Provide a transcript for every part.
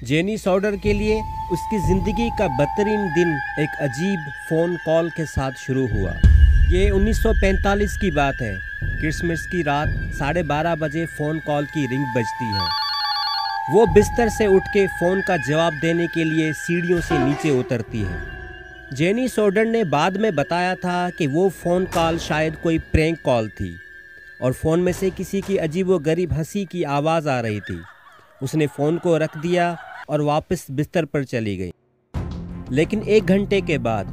Jenny Sodder के लिए उसकी ज़िंदगी का बदतरीन दिन एक अजीब फ़ोन कॉल के साथ शुरू हुआ। ये 1945 की बात है। क्रिसमस की रात 12:30 बजे फ़ोन कॉल की रिंग बजती है। वो बिस्तर से उठ के फ़ोन का जवाब देने के लिए सीढ़ियों से नीचे उतरती है। जेनी सॉडर ने बाद में बताया था कि वो फ़ोन कॉल शायद कोई प्रैंक कॉल थी और फ़ोन में से किसी की अजीबोगरीब हंसी की आवाज़ आ रही थी। उसने फ़ोन को रख दिया और वापस बिस्तर पर चली गई। लेकिन 1 घंटे के बाद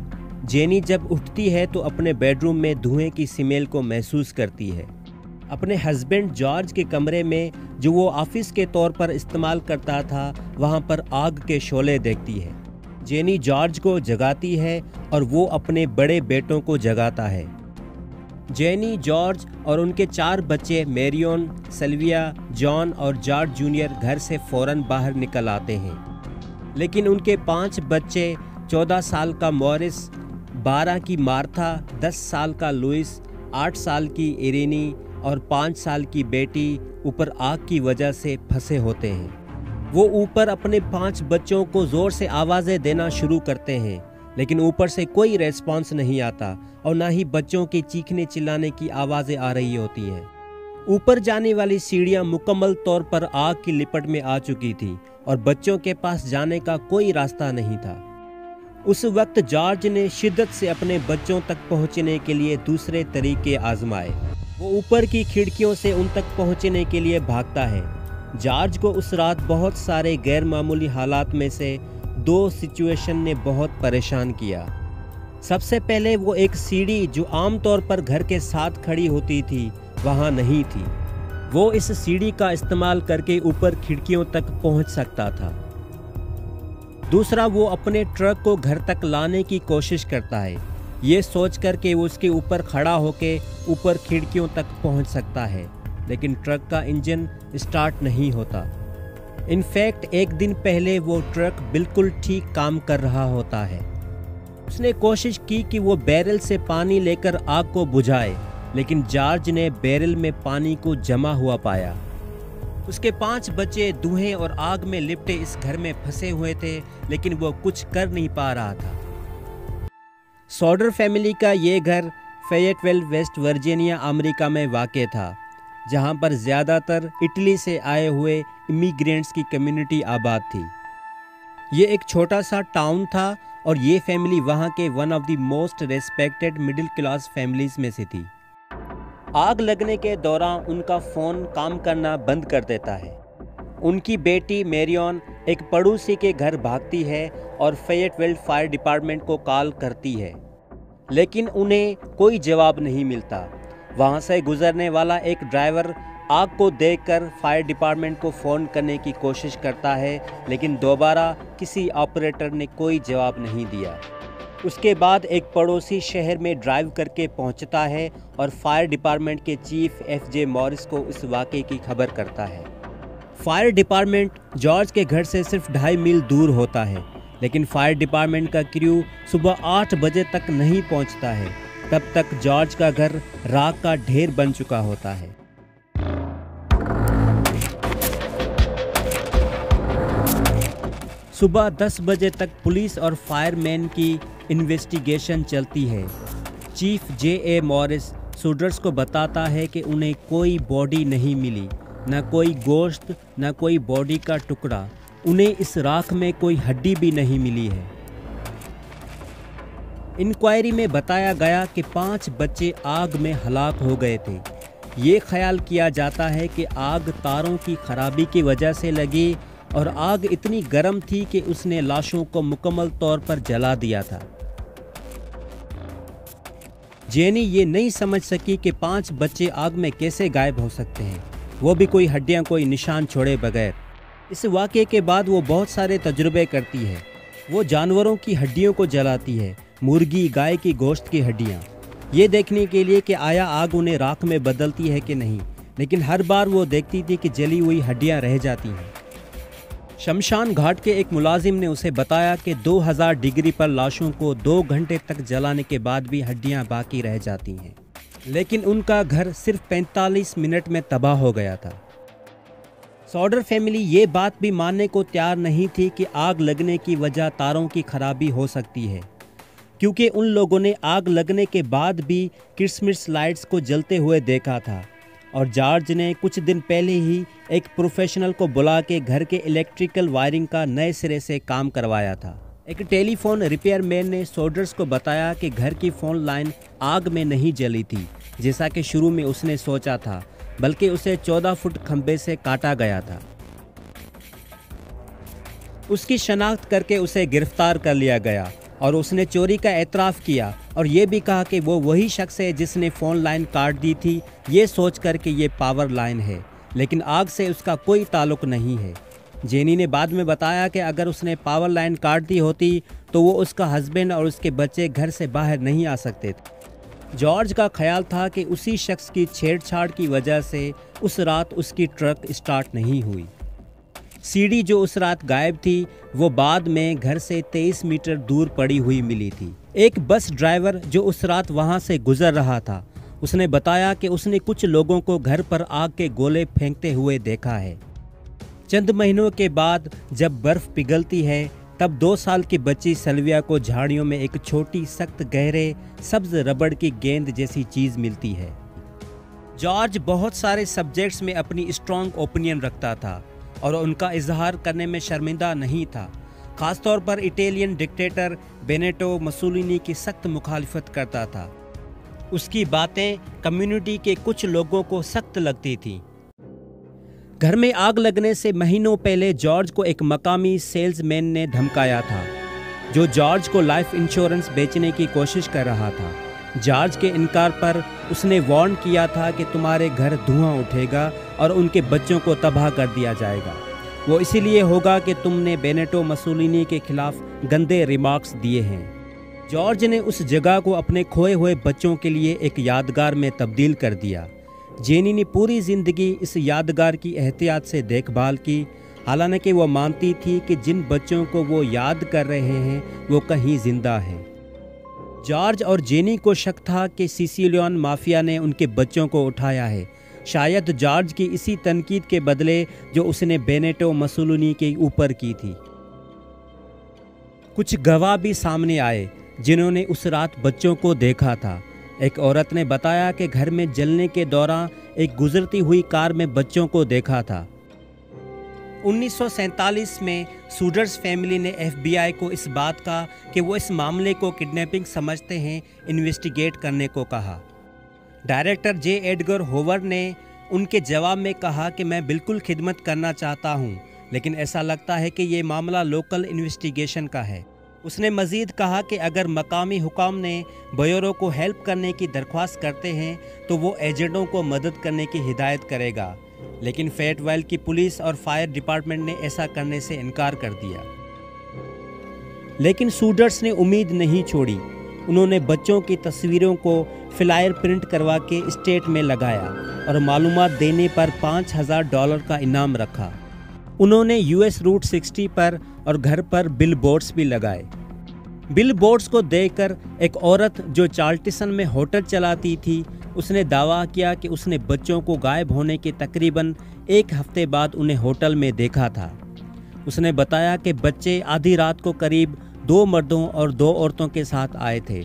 जेनी जब उठती है तो अपने बेडरूम में धुएं की स्मेल को महसूस करती है। अपने हस्बैंड जॉर्ज के कमरे में, जो वो ऑफिस के तौर पर इस्तेमाल करता था, वहाँ पर आग के शोले देखती है। जेनी जॉर्ज को जगाती है और वो अपने बड़े बेटों को जगाता है। जेनी, जॉर्ज और उनके 4 बच्चे मैरियन, सिल्विया, जॉन और जॉर्ज जूनियर घर से फ़ौरन बाहर निकल आते हैं। लेकिन उनके 5 बच्चे, 14 साल का मॉरिस, 12 की मार्था, 10 साल का लुइस, 8 साल की इरेनी और 5 साल की बेटी ऊपर आग की वजह से फंसे होते हैं। वो ऊपर अपने 5 बच्चों को ज़ोर से आवाज़ें देना शुरू करते हैं, लेकिन ऊपर से कोई रेस्पॉन्स नहीं आता और ना ही बच्चों के चीखने चिल्लाने की आवाज़ें आ रही होती हैं। ऊपर जाने वाली सीढ़ियाँ मुकम्मल तौर पर आग की लिपट में आ चुकी थी और बच्चों के पास जाने का कोई रास्ता नहीं था। उस वक्त जॉर्ज ने शिद्दत से अपने बच्चों तक पहुँचने के लिए दूसरे तरीके आजमाए। वो ऊपर की खिड़कियों से उन तक पहुँचने के लिए भागता है। जॉर्ज को उस रात बहुत सारे गैर मामूली हालात में से 2 सिचुएशन ने बहुत परेशान किया। सबसे पहले वो एक सीढ़ी जो आमतौर पर घर के साथ खड़ी होती थी, वहाँ नहीं थी। वो इस सीढ़ी का इस्तेमाल करके ऊपर खिड़कियों तक पहुँच सकता था। दूसरा, वो अपने ट्रक को घर तक लाने की कोशिश करता है, ये सोच कर के वो उसके ऊपर खड़ा होके ऊपर खिड़कियों तक पहुँच सकता है, लेकिन ट्रक का इंजन स्टार्ट नहीं होता। इनफैक्ट 1 दिन पहले वो ट्रक बिल्कुल ठीक काम कर रहा होता है। उसने कोशिश की कि वो बैरल से पानी लेकर आग को बुझाए, लेकिन जॉर्ज ने बैरल में पानी को जमा हुआ पाया। उसके 5 बच्चे धुएं और आग में लिपटे इस घर में फंसे हुए थे, लेकिन वो कुछ कर नहीं पा रहा था। सॉडर फैमिली का ये घर फैयेटविल, वेस्ट वर्जीनिया, अमेरिका में वाक़ था, जहाँ पर ज़्यादातर इटली से आए हुए इमिग्रेंट्स की कम्युनिटी आबाद थी। ये एक छोटा सा टाउन था और ये फैमिली वहाँ के one of the most respected middle class families में से थी। आग लगने के दौरान उनका फ़ोन काम करना बंद कर देता है। उनकी बेटी मैरियन एक पड़ोसी के घर भागती है और फैयेटविल फायर डिपार्टमेंट को कॉल करती है, लेकिन उन्हें कोई जवाब नहीं मिलता। वहाँ से गुजरने वाला एक ड्राइवर आग को देखकर फायर डिपार्टमेंट को फ़ोन करने की कोशिश करता है, लेकिन दोबारा किसी ऑपरेटर ने कोई जवाब नहीं दिया। उसके बाद एक पड़ोसी शहर में ड्राइव करके पहुंचता है और फायर डिपार्टमेंट के चीफ FJ मॉरिस को इस वाक़े की खबर करता है। फायर डिपार्टमेंट जॉर्ज के घर से सिर्फ 2.5 मील दूर होता है, लेकिन फायर डिपार्टमेंट का क्रू सुबह 8 बजे तक नहीं पहुंचता है। तब तक जॉर्ज का घर राख का ढेर बन चुका होता है। सुबह 10 बजे तक पुलिस और फायरमैन की इन्वेस्टिगेशन चलती है। चीफ JA मॉरिस सॉडर्स को बताता है कि उन्हें कोई बॉडी नहीं मिली, न कोई गोश्त, न कोई बॉडी का टुकड़ा। उन्हें इस राख में कोई हड्डी भी नहीं मिली है। इंक्वायरी में बताया गया कि 5 बच्चे आग में हलाक हो गए थे। ये ख्याल किया जाता है कि आग तारों की खराबी की वजह से लगी और आग इतनी गर्म थी कि उसने लाशों को मुकम्मल तौर पर जला दिया था। जेनी ये नहीं समझ सकी कि 5 बच्चे आग में कैसे गायब हो सकते हैं, वो भी कोई हड्डियां, कोई निशान छोड़े बगैर। इस वाक़े के बाद वो बहुत सारे तजुर्बे करती है। वो जानवरों की हड्डियों को जलाती है, मुर्गी, गाय की गोश्त की हड्डियाँ, ये देखने के लिए कि आया आग उन्हें राख में बदलती है कि नहीं, लेकिन हर बार वो देखती थी कि जली हुई हड्डियाँ रह जाती हैं। शमशान घाट के एक मुलाजिम ने उसे बताया कि 2000 डिग्री पर लाशों को 2 घंटे तक जलाने के बाद भी हड्डियां बाकी रह जाती हैं, लेकिन उनका घर सिर्फ 45 मिनट में तबाह हो गया था। सॉडर फैमिली ये बात भी मानने को तैयार नहीं थी कि आग लगने की वजह तारों की खराबी हो सकती है, क्योंकि उन लोगों ने आग लगने के बाद भी क्रिसमस लाइट्स को जलते हुए देखा था और जॉर्ज ने कुछ दिन पहले ही एक प्रोफेशनल को बुला के घर के इलेक्ट्रिकल वायरिंग का नए सिरे से काम करवाया था। एक टेलीफोन रिपेयर मैन ने सॉडर्स को बताया कि घर की फ़ोन लाइन आग में नहीं जली थी जैसा कि शुरू में उसने सोचा था, बल्कि उसे 14 फुट खंभे से काटा गया था। उसकी शनाख्त करके उसे गिरफ्तार कर लिया गया और उसने चोरी का एतराफ़ किया और ये भी कहा कि वो वही शख्स है जिसने फ़ोन लाइन काट दी थी, ये सोच कर कि ये पावर लाइन है, लेकिन आग से उसका कोई ताल्लुक़ नहीं है। जेनी ने बाद में बताया कि अगर उसने पावर लाइन काट दी होती तो वो उसका हस्बैंड और उसके बच्चे घर से बाहर नहीं आ सकते थे। जॉर्ज का ख्याल था कि उसी शख्स की छेड़छाड़ की वजह से उस रात उसकी ट्रक स्टार्ट नहीं हुई। सीढ़ी जो उस रात गायब थी वो बाद में घर से 23 मीटर दूर पड़ी हुई मिली थी। एक बस ड्राइवर जो उस रात वहां से गुजर रहा था, उसने बताया कि उसने कुछ लोगों को घर पर आग के गोले फेंकते हुए देखा है। चंद महीनों के बाद जब बर्फ पिघलती है तब 2 साल की बच्ची सल्विया को झाड़ियों में एक छोटी सख्त गहरे सब्ज रबड़ की गेंद जैसी चीज़ मिलती है। जॉर्ज बहुत सारे सब्जेक्ट्स में अपनी स्ट्रॉन्ग ओपिनियन रखता था और उनका इजहार करने में शर्मिंदा नहीं था। खासतौर पर इटालियन डिक्टेटर बेनेटो मुसोलिनी की सख्त मुखालिफत करता था। उसकी बातें कम्युनिटी के कुछ लोगों को सख्त लगती थीं। घर में आग लगने से महीनों पहले जॉर्ज को एक मकामी सेल्समैन ने धमकाया था, जो जॉर्ज को लाइफ इंश्योरेंस बेचने की कोशिश कर रहा था। जॉर्ज के इनकार पर उसने वार्न किया था कि तुम्हारे घर धुआं उठेगा और उनके बच्चों को तबाह कर दिया जाएगा। वो इसीलिए होगा कि तुमने बेनेटो मुसोलिनी के खिलाफ गंदे रिमार्क्स दिए हैं। जॉर्ज ने उस जगह को अपने खोए हुए बच्चों के लिए एक यादगार में तब्दील कर दिया। जेनी ने पूरी ज़िंदगी इस यादगार की एहतियात से देखभाल की, हालांकि वो मानती थी कि जिन बच्चों को वो याद कर रहे हैं वो कहीं जिंदा हैं। जॉर्ज और जेनी को शक था कि सिसिलियन माफिया ने उनके बच्चों को उठाया है, शायद जॉर्ज की इसी तनकीद के बदले जो उसने बेनेटो मुसोलिनी के ऊपर की थी। कुछ गवाह भी सामने आए जिन्होंने उस रात बच्चों को देखा था। एक औरत ने बताया कि घर में जलने के दौरान एक गुजरती हुई कार में बच्चों को देखा था। 1947 में सूडर्स फैमिली ने FBI को इस बात का कि वो इस मामले को किडनैपिंग समझते हैं इन्वेस्टिगेट करने को कहा। Director J. एडगर हूवर ने उनके जवाब में कहा कि मैं बिल्कुल खिदमत करना चाहता हूं, लेकिन ऐसा लगता है कि ये मामला लोकल इन्वेस्टिगेशन का है। उसने मज़ीद कहा कि अगर मकामी हुकाम ने ब्यूरो को हेल्प करने की दरख्वास्त करते हैं तो वो एजेंटों को मदद करने की हिदायत करेगा, लेकिन फैटवेल की पुलिस और फायर डिपार्टमेंट ने ऐसा करने से इनकार कर दिया। लेकिन सूडर्स ने उम्मीद नहीं छोड़ी। उन्होंने बच्चों की तस्वीरों को फ्लायर प्रिंट करवा के स्टेट में लगाया और मालूमात देने पर $5000 का इनाम रखा। उन्होंने US रूट 60 पर और घर पर बिल बोर्ड्स भी लगाए। बिल बोर्ड्स को देखकर एक औरत जो चार्ल्टिसन में होटल चलाती थी, उसने दावा किया कि उसने बच्चों को गायब होने के तकरीबन 1 हफ्ते बाद उन्हें होटल में देखा था। उसने बताया कि बच्चे आधी रात को करीब 2 मर्दों और 2 औरतों के साथ आए थे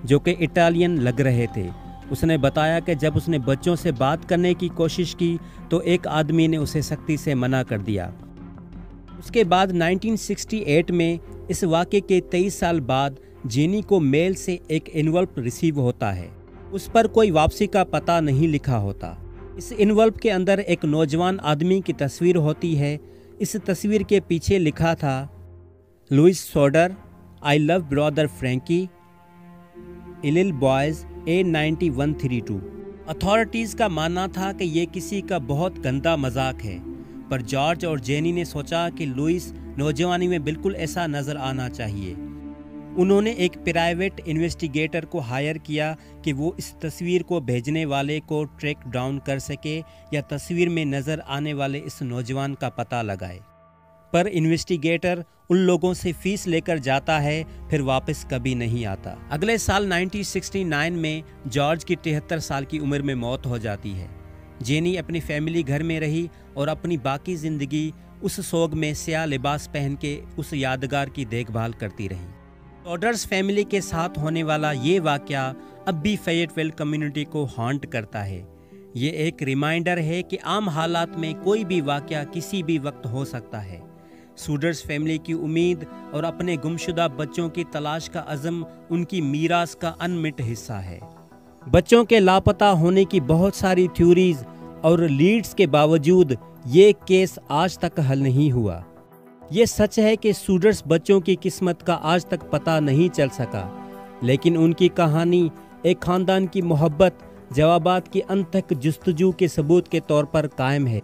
जो कि इटालियन लग रहे थे। उसने बताया कि जब उसने बच्चों से बात करने की कोशिश की तो एक आदमी ने उसे सख्ती से मना कर दिया। उसके बाद 1968 में इस वाक़े के 23 साल बाद जेनी को मेल से एक एनवल्प रिसीव होता है। उस पर कोई वापसी का पता नहीं लिखा होता। इस एनवल्प के अंदर एक नौजवान आदमी की तस्वीर होती है। इस तस्वीर के पीछे लिखा था, Louis Sauder, I love brother Frankie, इलिल बॉयज़ A9132। अथॉरिटीज़ का मानना था कि ये किसी का बहुत गंदा मजाक है, पर जॉर्ज और जेनी ने सोचा कि लुइस नौजवानी में बिल्कुल ऐसा नज़र आना चाहिए। उन्होंने एक प्राइवेट इन्वेस्टिगेटर को हायर किया कि वो इस तस्वीर को भेजने वाले को ट्रैक डाउन कर सके या तस्वीर में नज़र आने वाले इस नौजवान का पता लगाए। पर इन्वेस्टिगेटर उन लोगों से फीस लेकर जाता है, फिर वापस कभी नहीं आता। अगले साल 1969 में जॉर्ज की 73 साल की उम्र में मौत हो जाती है। जेनी अपनी फैमिली घर में रही और अपनी बाकी ज़िंदगी उस सोग में स्याह लिबास पहन के उस यादगार की देखभाल करती रही। सॉडर्स फैमिली के साथ होने वाला ये वाक़या अब भी फैयटविल कम्युनिटी को हॉन्ट करता है। ये एक रिमाइंडर है कि आम हालात में कोई भी वाक़या किसी भी वक्त हो सकता है। सॉडर्स फैमिली की उम्मीद और अपने गुमशुदा बच्चों की तलाश का अज़्म उनकी मीरास का अनमिट हिस्सा है। बच्चों के लापता होने की बहुत सारी थ्योरीज और लीड्स के बावजूद ये केस आज तक हल नहीं हुआ। ये सच है कि सॉडर्स बच्चों की किस्मत का आज तक पता नहीं चल सका, लेकिन उनकी कहानी एक ख़ानदान की मोहब्बत, जवाबात की अनथक जुस्तजू के सबूत के तौर पर कायम है।